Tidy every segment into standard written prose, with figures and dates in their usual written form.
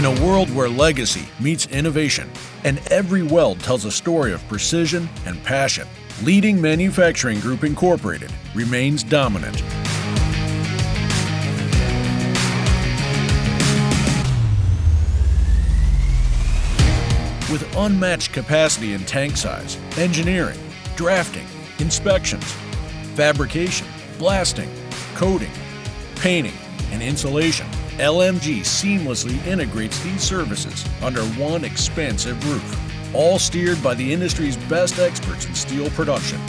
a world where legacy meets innovation and every weld tells a story of precision and passion, Leading Manufacturing Group Incorporated remains dominant. With unmatched capacity in tank size, engineering, drafting, inspections, fabrication, blasting, coating, painting, and insulation, LMG seamlessly integrates these services under one expansive roof, all steered by the industry's best experts in steel production.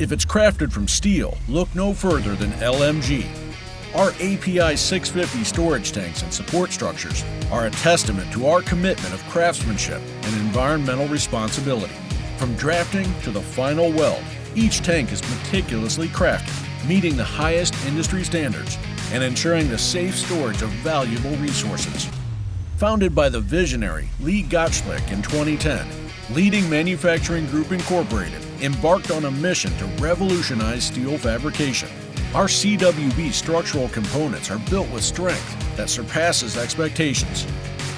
If it's crafted from steel, look no further than LMG. Our API 650 storage tanks and support structures are a testament to our commitment of craftsmanship and environmental responsibility. From drafting to the final weld, each tank is meticulously crafted, meeting the highest industry standards and ensuring the safe storage of valuable resources. Founded by the visionary Lee Gottschalk in 2010, Leading Manufacturing Group Incorporated embarked on a mission to revolutionize steel fabrication. Our CWB structural components are built with strength that surpasses expectations.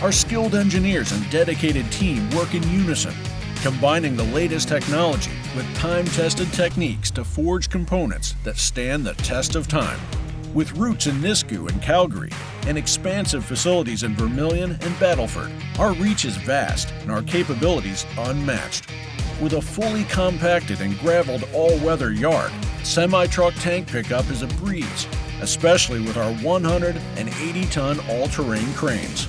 Our skilled engineers and dedicated team work in unison, combining the latest technology with time-tested techniques to forge components that stand the test of time. With roots in Nisku and Calgary and expansive facilities in Vermilion and Battleford, our reach is vast and our capabilities unmatched. With a fully compacted and graveled all-weather yard, semi-truck tank pickup is a breeze, especially with our 180-ton all-terrain cranes.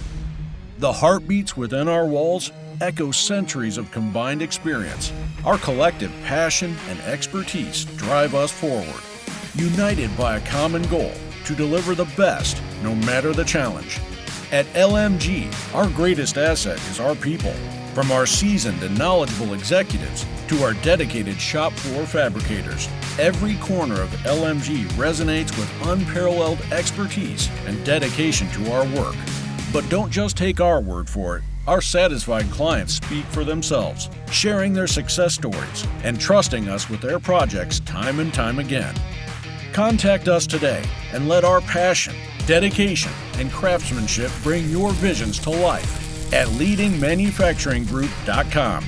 The heartbeats within our walls echo centuries of combined experience. Our collective passion and expertise drive us forward, united by a common goal to deliver the best, no matter the challenge. At LMG, our greatest asset is our people. From our seasoned and knowledgeable executives to our dedicated shop floor fabricators, every corner of LMG resonates with unparalleled expertise and dedication to our work. But don't just take our word for it. Our satisfied clients speak for themselves, sharing their success stories and trusting us with their projects time and time again. Contact us today and let our passion, dedication, and craftsmanship bring your visions to life at leadingmanufacturinggroup.com.